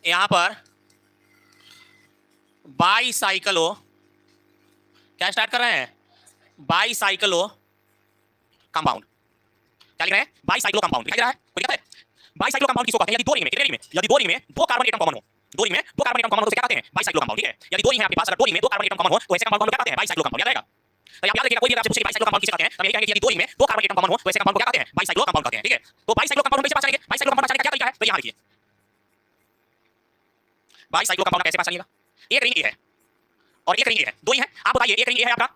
यहां पर बाईसाइक्लो, क्या स्टार्ट कर रहे हैं, बाईसाइक्लो कंपाउंड। क्या लिख रहे हैं, बाईसाइक्लो कंपाउंड दिखाई दे रहा है, कोई दिक्कत है? बाईसाइक्लो कंपाउंड किसको कहते हैं, यदि दो रिंग में, कितने रिंग में, यदि दो रिंग में दो कार्बन एटम कॉमन हो, दो रिंग में दो कार्बन एटम कॉमन हो तो उसे क्या कहते हैं, बाईसाइक्लो कंपाउंड। ठीक है, यदि दो रिंग है आपके पास, अगर दो रिंग में दो कार्बन एटम कॉमन हो तो ऐसे कंपाउंड को हम लोग क्या कहते हैं, बाईसाइक्लो कंपाउंड। याद रहेगा? तो आप याद रखिएगा, कोई भी अगर आपसे पूछे बाईसाइक्लो कंपाउंड किसे कहते हैं, तो हम यही कहेंगे कि यदि दो रिंग में दो कार्बन एटम कॉमन हो तो ऐसे कंपाउंड को क्या कहते हैं, बाईसाइक्लो कंपाउंड कहते हैं। ठीक है, तो बाईसाइक्लो कंपाउंड हम कैसे पहचानेंगे, बाईसाइक्लो कंपाउंड पहचानने का क्या तरीका है, तो यहां देखिए बाईसाइक्लो कंपाउंड कैसे पहचानिएगा। एक रिंग ए है और एक रिंग ए है, दो ही है, आप बताइए एक रिंग ए है आपका,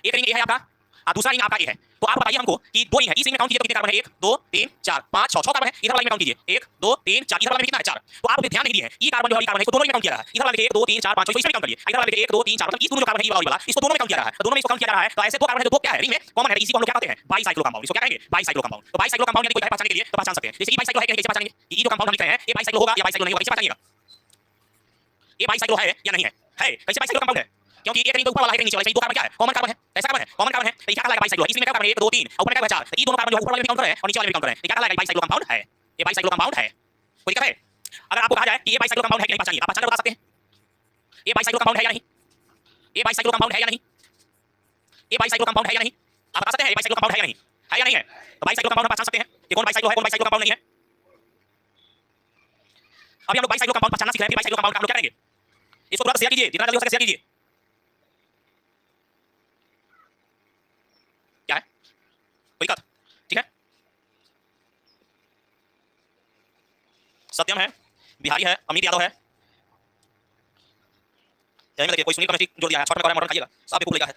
एक रिंग ए है आपका और दूसरा रिंग आपका ए है, तो आप बताइए हमको कि दो रिंग है, इस रिंग में काउंट कीजिए तो कितने कार्बन है, 1 2 3 4 5 6 कार्बन है, इधर वाले में काउंट कीजिए 1 2 3 4, इधर वाले में कितना है 4। तो आप ध्यान नहीं दिए हैं, ई कार्बन जो है, ई कार्बन है, इसको दोनों में काउंट किया रहा है, इधर वाले 1 2 3 4 5 6 इसमें काउंट करिए, इधर वाले 1 2 3 4, मतलब इस दोनों जो कार्बन है ई वाला, इसको दोनों में काउंट किया रहा है, तो दोनों में इसको काउंट किया रहा है, तो ऐसे दो कार्बन है जो दो क्या है रिंग में कॉमन है, इसी को हम लोग क्या कहते हैं, बाईसाइक्लो कंपाउंड। इसको क्या कहेंगे, बाईसाइक्लो कंपाउंड। तो बाईसाइक्लो कंपाउंड यदि कोई है पहचानने के लिए तो पहचान सकते हैं, जैसे ई बाईसाइक्लो है कि नहीं, कैसे पहचानेंगे कि ई जो कंपाउंड हम लिख रहे हैं ये बाईसाइक्लो होगा या बाईसाइक्लो नहीं होगा, कैसे पहचानिएगा, ये बाईसाइक्लो है या नहीं है, कैसे बाईसाइक्लो कंपाउंड है, क्योंकि एक रिंग तो ऊपर वाला है, एक नीचे वाला, ये दो कार्बन क्या है, कॉमन कार्बन है, कैसा कार्बन है, कॉमन कार्बन है, तो ये क्या कहलाएगा बाईसाइक्लो, इसमें क्या कार्बन है 1 2 3 और ऊपर में क्या है 4, तो ये दोनों कार्बन जो ऊपर वाले में काउंट कर रहे हैं और नीचे वाले में काउंट कर रहे हैं, ये क्या कहलाएगा बाईसाइक्लो कंपाउंड है, ये बाईसाइक्लो कंपाउंड है। कोई दिक्कत है? अगर आपको कहा जाए कि ये बाईसाइक्लो कंपाउंड है कि नहीं पहचानिए, आप पहचान कर बता सकते हैं ये बाईसाइक्लो कंपाउंड है या नहीं, ये बाईसाइक्लो कंपाउंड है या नहीं, ये बाईसाइक्लो कंपाउंड है या नहीं, आप बता सकते हैं ये बाईसाइक्लो कंपाउंड है या नहीं, है या नहीं है, तो बाईसाइक्लो कंपाउंड हम पहचान सकते हैं कि कौन बाईसाइक्लो है कौन बाईसाइक्लो कंपाउंड नहीं है। अभी हम लोग बाईसाइक्लो कंपाउंड पहचानना सीख रहे हैं, बाईसाइक्लो कंपाउंड का हम लोग क्या करेंगे, इसको थोड़ा शेयर कीजिए, जितना जल्दी हो सके शेयर कीजिए। क्या है, कोई दिक्कत? ठीक है, सत्यम है, बिहारी है, अमित यादव है, यहीं में देखिए कोई सुनील कमेटी जोड़ दिया है, शॉर्ट में कर रहा है, मॉडल खाइएगा सब बेवकूफ लिखा है,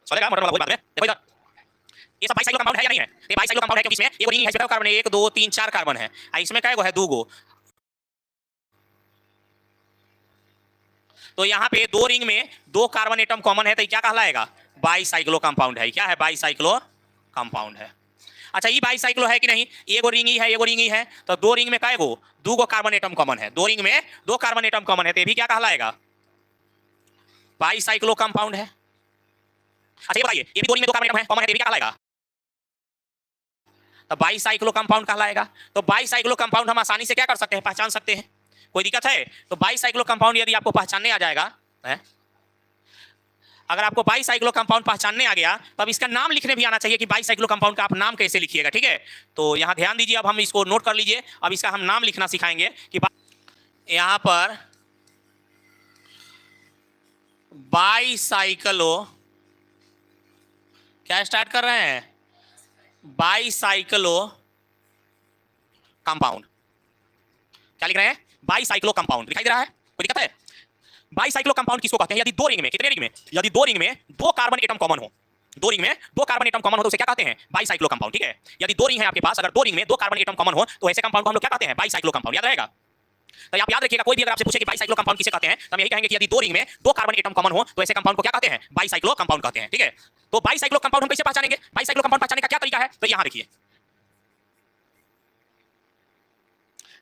चलेगा मॉडल वाला कोई बात नहीं। देखो इधर ये सब बाईसाइक्लो कंपाउंड है या नहीं है, ये बाईसाइक्लो कंपाउंड है क्योंकि इसमें एक रिंग है, इसमें कार्बन है 1 2 3 4 कार्बन है, इसमें क्या है 2 गो, तो यहाँ पे दो रिंग में दो कार्बन एटम कॉमन है, तो क्या कहलाएगा, बाईसाइक्लो कंपाउंड है। क्या है, बाईसाइक्लो कंपाउंड है। अच्छा ये बाईसाइक्लो है कि नहीं, एगो रिंग ही है एगो रिंग ही है, तो दो रिंग में क्या गो, दो गो कार्बन एटम कॉमन है, दो रिंग में दो कार्बन एटम कॉमन है, तो ये भी क्या कहलाएगा, बाईसाइक्लो कंपाउंड है। अच्छा ये बताइए ये भी दो रिंग में दो कार्बन एटम है कॉमन है, तो ये भी क्या कहलाएगा, तो बाईसाइक्लो कंपाउंड कहलाएगा। तो बाईसाइक्लो कंपाउंड हम आसानी से क्या कर सकते हैं, पहचान सकते हैं, कोई दिक्कत है? तो बाईसाइक्लो कंपाउंड यदि आपको पहचानने आ जाएगा है? अगर आपको बाईसाइक्लो कंपाउंड पहचानने आ गया तो अब इसका नाम लिखने भी आना चाहिए कि बाईसाइक्लो कंपाउंड का आप नाम कैसे लिखिएगा। ठीक है, तो यहाँ ध्यान दीजिए, अब हम इसको नोट कर लीजिए, अब इसका हम नाम लिखना सिखाएंगे कि यहाँ पर बाईसाइक्लो, क्या स्टार्ट कर रहे हैं, बाईसाइक्लो कंपाउंड। क्या लिख रहे हैं, बाईसाइक्लो कंपाउंड दिखाई दे रहा है, कोई दिक्कत है? बाईसाइक्लो कंपाउंड किसको कहते हैं, यदि दो रिंग में, कितने रिंग में, यदि दो रिंग में दो कार्बन एटम कॉमन हो, दो रिंग में दो कार्बन एटम कॉमन हो तो उसे क्या कहते हैं, बाईसाइक्लो कंपाउंड। ठीक है, यदि दो रिंग है आपके पास, अगर दो रिंग में दो कार्बन एटम कॉमन हो तो ऐसे कंपाउंड को हम लोग क्या कहते हैं, बाईसाइक्लो कंपाउंड। याद रहेगा? तो आप याद रखिएगा, कोई भी अगर आपसे पूछे कि बाईसाइक्लो कंपाउंड किसे कहते हैं, तो हम यही कहेंगे कि यदि दो रिंग में दो कार्बन एटम कॉमन हो तो ऐसे कंपाउंड को क्या कहते हैं, बाईसाइक्लो कंपाउंड कहते हैं। ठीक है, तो बाईसाइक्लो कंपाउंड हम कैसे पहचानेंगे, बाईसाइक्लो कंपाउंड पहचानने का क्या तरीका है, तो यहां देखिए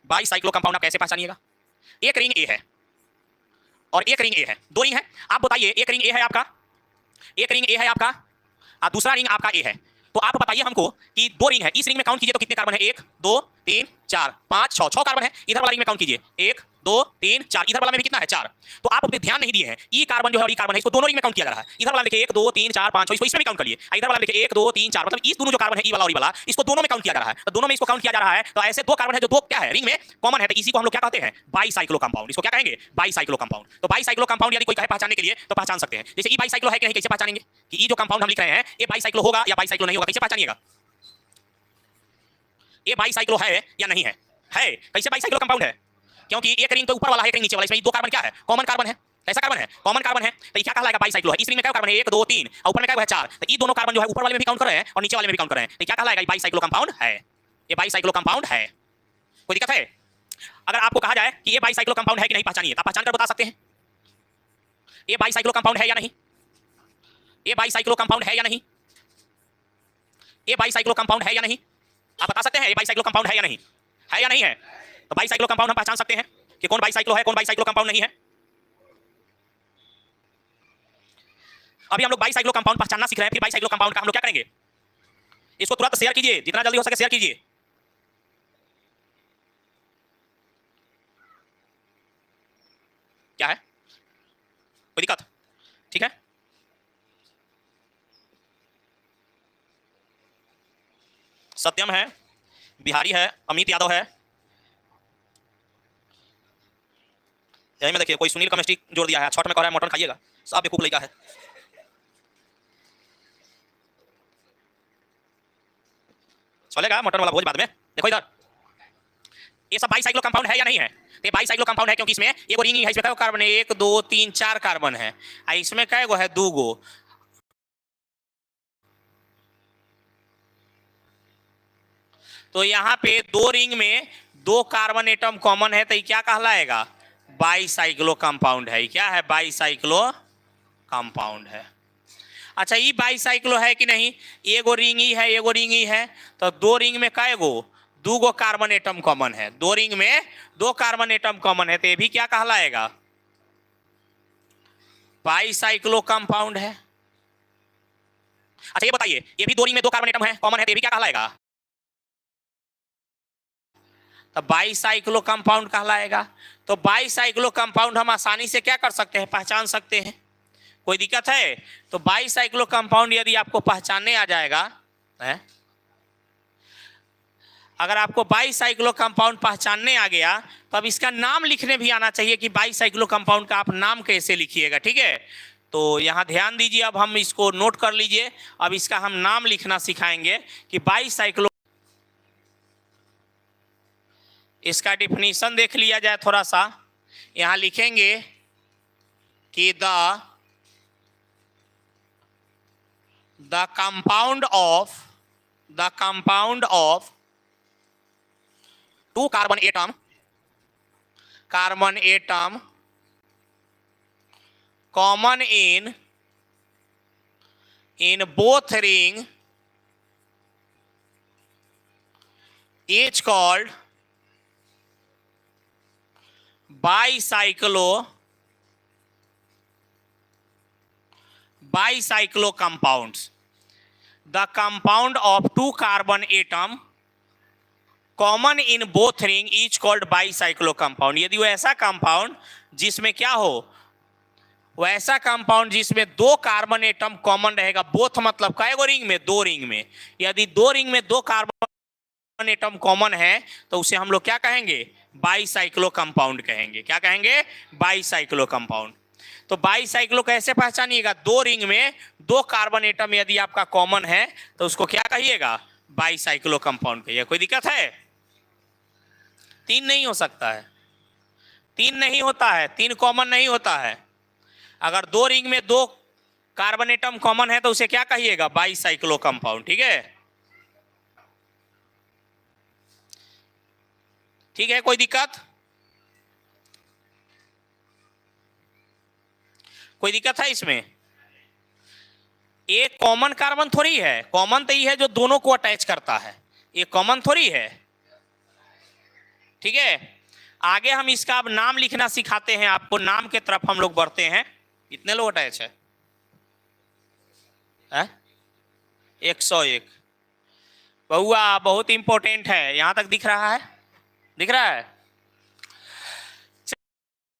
बाईसाइक्लो कंपाउंड आप कैसे पहचानिएगा। एक रिंग ए है और एक रिंग ए है, दो रिंग है, आप बताइए एक रिंग ए है आपका, एक रिंग ए है आपका और दूसरा रिंग आपका ए है, तो आप बताइए हमको कि दो रिंग है, इस रिंग में काउंट कीजिए तो कितने कार्बन है, 1 2 3 4 5 6 6 कार्बन है, इधर वाला रिंग में काउंट कीजिए 1 2 3 4, इधर वाला में भी कितना है 4। तो आप अपने ध्यान नहीं दिए हैं, ई कार्बन जो है और ई कार्बन है इसको दोनों रिंग में काउंट किया जा रहा है, इधर वाला लिखे 1 2 3 4 5 6 इसको इसमें भी काउंट करिए, इधर वाला लिखे 1 2 3 4, मतलब इस दोनों जो कार्बन है ई वाला और ई वाला इसको दोनों में काउंट किया जा रहा है, तो दोनों में इसको काउंट किया जा रहा है, तो ऐसे दो कार्बन है जो दो क्या है रिंग में कॉमन है, तो इसी को हम लोग क्या कहते हैं, बाईसाइक्लो कंपाउंड। इसको क्या कहेंगे, बाईसाइक्लो कंपाउंड। तो बाईसाइक्लो कंपाउंड यदि कोई कहे पहचानने के लिए तो पहचान सकते हैं, जैसे ई बाईसाइक्लो है कि नहीं, कैसे पहचानेंगे कि ई जो कंपाउंड हम लिख रहे हैं ये बाईसाइक्लो होगा या बाईसाइक्लो नहीं होगा, कैसे पहचानिएगा, ये बाईसाइक्लो है या नहीं है, कैसे बाईसाइक्लो कंपाउंड है, क्योंकि एक रिंग तो ऊपर वाला है एक रिंग नीचे वाला, इसमें दो कार्बन क्या है, कॉमन कार्बन है, कैसा कार्बन है, कॉमन कार्बन है, तो ये क्या कहलाएगा, बाईसाइक्लो है। इस रिंग में क्या कार्बन है, 1 2 3 और ऊपर में क्या है 4, तो ये दोनों कार्बन जो है ऊपर वाले में भी काउंट कर रहे हैं और नीचे वाले में भी काउंट कर रहे हैं, तो क्या कहलाएगा, बाईसाइक्लो कंपाउंड है, ये बाईसाइक्लो कंपाउंड है। कोई दिक्कत है? अगर आपको कहा जाए कि ये बाईसाइक्लो कंपाउंड है कि नहीं पहचानिए, तो पहचान कर बता सकते हैं ये बाईसाइक्लो कंपाउंड है या नहीं, ये बाईसाइक्लो कंपाउंड है या नहीं, ये बाईसाइक्लो कंपाउंड है या नहीं, आप बता सकते हैं ये बाईसाइक्लो कंपाउंड है या नहीं, है या नहीं है? तो बाईसाइक्लो कंपाउंड हम पहचान सकते हैं कि कौन बाईसाइक्लो है कौन बाईसाइक्लो कंपाउंड नहीं है। अभी हम लोग बाईसाइक्लो कंपाउंड पहचानना सीख रहे हैं, फिर बाईसाइक्लो कंपाउंड का हम लोग क्या करेंगे, इसको तुरंत शेयर कीजिए, जितना जल्दी हो सके शेयर कीजिए। क्या है, कोई दिक्कत? ठीक है, सत्यम है, बिहारी है, अमित यादव है, यही में देखिए कोई सुनील केमिस्ट्री जोड़ दिया है, छठ में कह रहा है मटन खाइएगा, सब बेवकूफ लड़का है। चलेगा मटन वाला भोज बाद में। देखो इधर, ये सब बाईसाइक्लो कंपाउंड है या नहीं है? ये बाईसाइक्लो कंपाउंड है क्योंकि इसमें एगो रिंग है, इसमें कई कार्बन है, 1 2 3 4 कार्बन है, इसमें कई गो है, 2 गो। तो यहाँ पे 2 रिंग में 2 कार्बन एटम कॉमन है, तो ये क्या कहलाएगा? बाईसाइक्लो कंपाउंड है। क्या है? बाईसाइक्लो कंपाउंड है। अच्छा, ये बाईसाइक्लो है कि नहीं? एगो रिंग ही है, एगो रिंग ही है, तो 2 रिंग में कई गो? 2 गो कार्बन एटम कॉमन है, 2 रिंग में 2 कार्बन एटम कॉमन है, तो ये भी क्या कहलाएगा? बाईसाइक्लो कंपाउंड है। अच्छा ये बताइए, ये भी 2 रिंग में 2 कार्बन एटम है कॉमन है, तो ये भी क्या कहलाएगा? तो बाईसाइक्लो कंपाउंड कहलाएगा। तो बाईसाइक्लो कंपाउंड हम आसानी से क्या कर सकते हैं? पहचान सकते हैं। कोई दिक्कत है? तो बाईसाइक्लो कंपाउंड यदि आपको पहचानने आ जाएगा है, अगर आपको बाईसाइक्लो कंपाउंड पहचानने आ गया तो अब इसका नाम लिखने भी आना चाहिए कि बाईसाइक्लो कंपाउंड का आप नाम कैसे लिखिएगा। ठीक है, तो यहाँ ध्यान दीजिए, अब हम इसको नोट कर लीजिए। अब इसका हम नाम लिखना सिखाएंगे कि बाईसाइक्लो, इसका डिफिनीशन देख लिया जाए थोड़ा सा। यहाँ लिखेंगे कि the compound of 2 carbon atom common in both ring is called bicyclo compounds. The compound of 2 carbon atom common in both ring is called bicyclo compound. यदि वो ऐसा कंपाउंड जिसमें क्या हो, वैसा कंपाउंड जिसमें 2 कार्बन एटम कॉमन रहेगा, both मतलब कई रिंग में? 2 रिंग में। यदि 2 रिंग में 2 कार्बन एटम कॉमन है तो उसे हम लोग क्या कहेंगे? बाईसाइक्लो कंपाउंड कहेंगे। क्या कहेंगे? Bicyclo compound. तो बाईसाइक्लो कैसे पहचानिएगा? 2 रिंग में 2 कार्बन एटम यदि आपका कॉमन है तो उसको क्या कहिएगा? बाईसाइक्लो कंपाउंड कहिए। कोई दिक्कत है? 3 नहीं हो सकता है, 3 नहीं होता है, 3 कॉमन नहीं होता है। अगर 2 रिंग में 2 कार्बन एटम कॉमन है तो उसे क्या कहिएगा? Bicyclo compound. ठीक है, ठीक है, कोई दिक्कत? कोई दिक्कत है इसमें? एक कॉमन कार्बन थोड़ी है, कॉमन तो ये है जो दोनों को अटैच करता है, ये कॉमन थोड़ी है। ठीक है, आगे हम इसका अब नाम लिखना सिखाते हैं आपको, नाम के तरफ हम लोग बढ़ते हैं। कितने लोग अटैच है? 101। बहुआ बहुत इंपॉर्टेंट है, यहां तक दिख रहा है? दिख रहा है?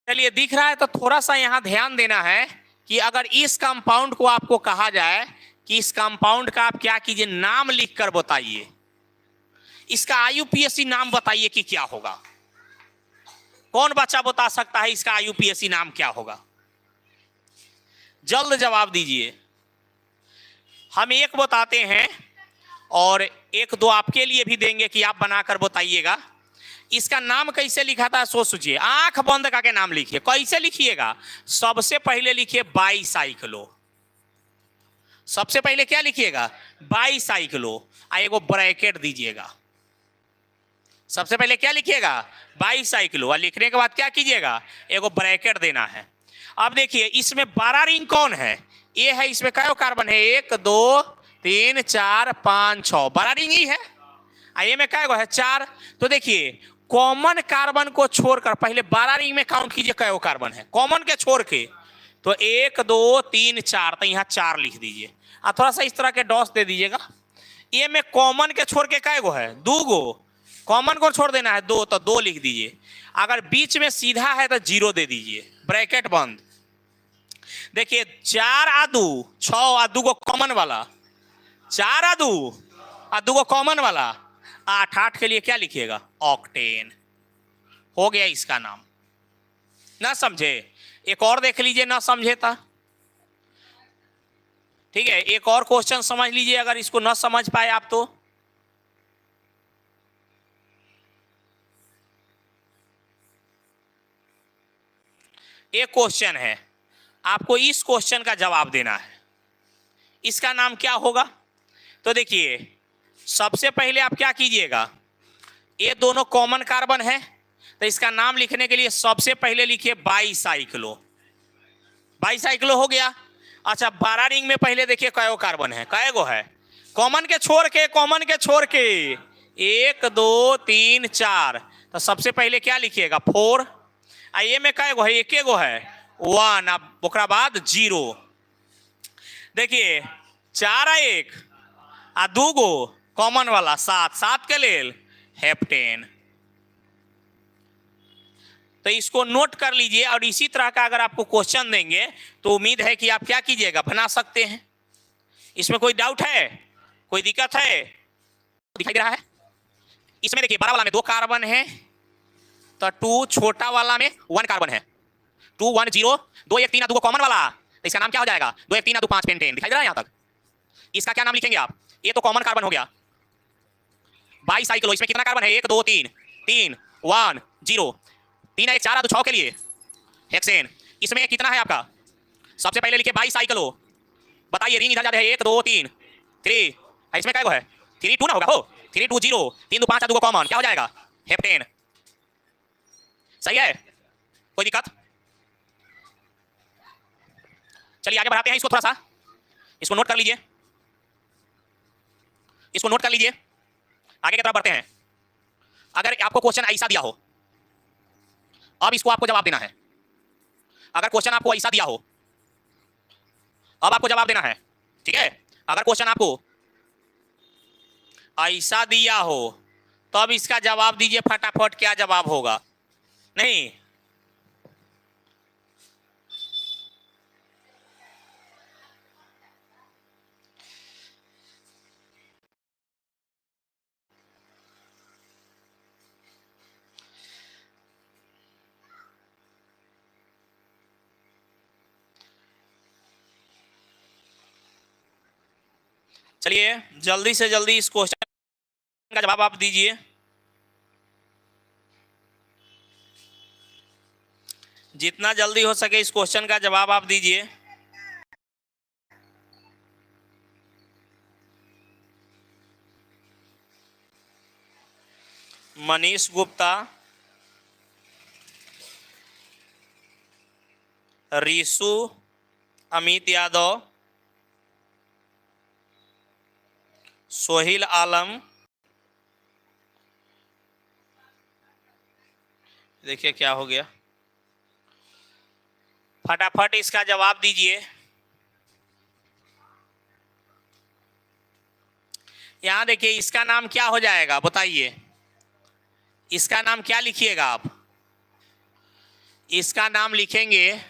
चलिए, दिख रहा है तो थोड़ा सा यहां ध्यान देना है कि अगर इस कंपाउंड को आपको कहा जाए कि इस कंपाउंड का आप क्या कीजिए? नाम लिखकर बताइए, इसका आईयूपीएसी नाम बताइए कि क्या होगा। कौन बच्चा बता सकता है इसका आईयूपीएसी नाम क्या होगा? जल्द जवाब दीजिए। हम एक बताते हैं और 1 2 आपके लिए भी देंगे कि आप बनाकर बताइएगा। इसका नाम कैसे लिखा था सोच सोचिए, आंख बंद करके नाम लिखिए। कैसे लिखिएगा? सबसे पहले लिखिए बाईसाइक्लो। सबसे पहले क्या लिखिएगा? बाईसाइक्लो, एगो ब्रैकेट दीजिएगा। सबसे पहले क्या लिखिएगा? बाईसाइक्लो, और लिखने के बाद क्या कीजिएगा? एगो ब्रैकेट देना है। अब देखिए, इसमें 12 रिंग कौन है? ये है। इसमें कई कार्बन है? 1 2 3 4 5 6, 12 रिंग ही है। ये में कई गो है? 4। तो देखिए, कॉमन कार्बन को छोड़कर पहले 12 रिंग में काउंट कीजिए कई कार्बन है कॉमन के छोड़ के। तो 1 2 3 4, तो यहाँ 4 लिख दीजिए, और थोड़ा सा इस तरह के डॉट्स दे दीजिएगा। ये में कॉमन के छोड़ के कई गो है? 2 गो। कॉमन को छोड़ देना है 2, तो 2 लिख दीजिए। अगर बीच में सीधा है तो 0 दे दीजिए, ब्रैकेट बंद। देखिए 4 आ 2 6 आ 2 को कॉमन वाला, 4 आ 2 आ 2 को कॉमन वाला 8, 8 के लिए क्या लिखिएगा? ऑक्टेन। हो गया इसका नाम। ना समझे? एक और देख लीजिए, ना समझे था ठीक है, एक और क्वेश्चन समझ लीजिए अगर इसको ना समझ पाए आप तो। एक क्वेश्चन है, आपको इस क्वेश्चन का जवाब देना है। इसका नाम क्या होगा? तो देखिए सबसे पहले आप क्या कीजिएगा, ये दोनों कॉमन कार्बन है, तो इसका नाम लिखने के लिए सबसे पहले लिखिए बाईसाइक्लो। बाईसाइक्लो हो गया। अच्छा 12 रिंग में पहले देखिए कयो कार्बन है, कएगो है? कॉमन के छोड़ के, कॉमन के छोड़ के 1 2 3 4, तो सबसे पहले क्या लिखिएगा? 4। आ ये में कएगो है? एकेगो है 1। अब ओकरा बाद 0। देखिए 4 आ 1 आ 2 गो कॉमन वाला 7, 7 के लेल हेप्टेन। तो इसको नोट कर लीजिए, और इसी तरह का अगर आपको क्वेश्चन देंगे तो उम्मीद है कि आप क्या कीजिएगा, बना सकते हैं। इसमें कोई डाउट है, कोई दिक्कत है? दिखाई दे रहा है? इसमें देखिए बड़ा वाला में 2 कार्बन है, तो 2, छोटा वाला में 1 कार्बन है। 2 1 0, 2 1 3 2 कॉमन वाला, तो इसका नाम क्या हो जाएगा? 2 1 3 2 5 पेंटेन। दिखाई दे रहा है यहां तक? इसका क्या नाम लिखेंगे आप? ये तो कॉमन कार्बन हो गया। बाईसाइक्लो, इसमें कितना कार्बन है? 1 2 3 3 1 0, 3 1 4 2 6 के लिए हेक्सेन। इसमें कितना है आपका? सबसे पहले लिखिए बाईसाइक्लो। बताइए रिंग इधर जा रहे हैं 1 2 3 3, इसमें क्या है? 3 2 ना होगा हो, 3 2 0, 3 2 5 2 कॉमन, क्या हो जाएगा? हेप्टेन। सही है? कोई दिक्कत? चलिए आगे बढ़ाते हैं इसको, थोड़ा सा इसको नोट कर लीजिए, इसको नोट कर लीजिए, आगे की तरफ बढ़ते हैं। अगर आपको क्वेश्चन ऐसा दिया हो, अब इसको आपको जवाब देना है। अगर क्वेश्चन आपको ऐसा दिया हो, अब आपको जवाब देना है, ठीक है? अगर क्वेश्चन आपको ऐसा दिया हो तो अब इसका जवाब दीजिए फटाफट। क्या जवाब होगा? नहीं चलिए जल्दी से जल्दी इस क्वेश्चन का जवाब आप दीजिए। जितना जल्दी हो सके इस क्वेश्चन का जवाब आप दीजिए। मनीष गुप्ता, रीशु, अमित यादव, सोहिल आलम, देखिए क्या हो गया, फटाफट इसका जवाब दीजिए। यहां देखिए इसका नाम क्या हो जाएगा बताइए? इसका नाम क्या लिखिएगा आप? इसका नाम लिखेंगे,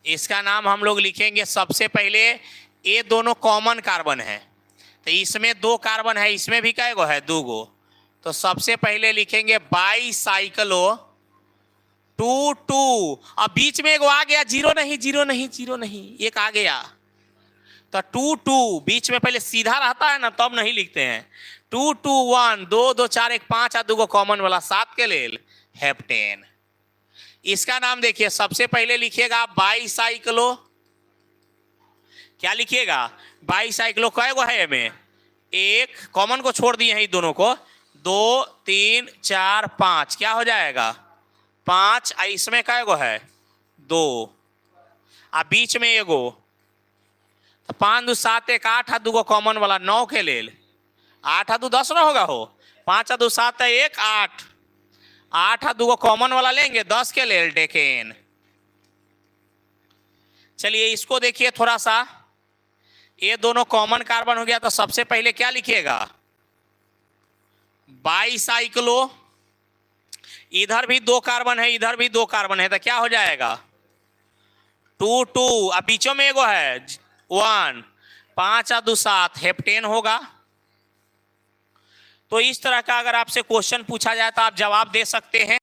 इसका नाम हम लोग लिखेंगे सबसे पहले, ये दोनों कॉमन कार्बन है, तो इसमें 2 कार्बन है, इसमें भी क्या है? 2 गो। तो सबसे पहले लिखेंगे बाईसाइक्लो 2 2, अब बीच में एक आ गया 0 नहीं 0 नहीं 0 नहीं, एक आ गया, तो 2 2 बीच में पहले सीधा रहता है ना, तब नहीं लिखते हैं। 2 2 1 2 2 4 1 5 आ 2 को कॉमन वाला 7 के लेल हेप्टेन। इसका नाम देखिए सबसे पहले लिखिएगा बाईसाइक्लो। क्या लिखिएगा? बाईसाइक्लो कय गो है में? 1 कॉमन को छोड़ दिए हैं इन दोनों को, 2 3 4 5, क्या हो जाएगा? 5। इसमें कय गो है? 2, आ बीच में एगो, तो 5 2 7 1 8 आ 2 को कॉमन वाला 9 के लेल, 8 आ 2 10 ना होगा हो, 5 आ 2 7 1 8, 8 आ 2 को कॉमन वाला लेंगे 10 के लेल डेकेन। चलिए इसको देखिए थोड़ा सा, ये दोनों कॉमन कार्बन हो गया, तो सबसे पहले क्या लिखिएगा? बाईसाइक्लो, इधर भी 2 कार्बन है, इधर भी 2 कार्बन है, तो क्या हो जाएगा 2 2। अब बीचों में एगो है 1, 5 और 2 7, हेप्टेन होगा। तो इस तरह का अगर आपसे क्वेश्चन पूछा जाए तो आप जवाब दे सकते हैं।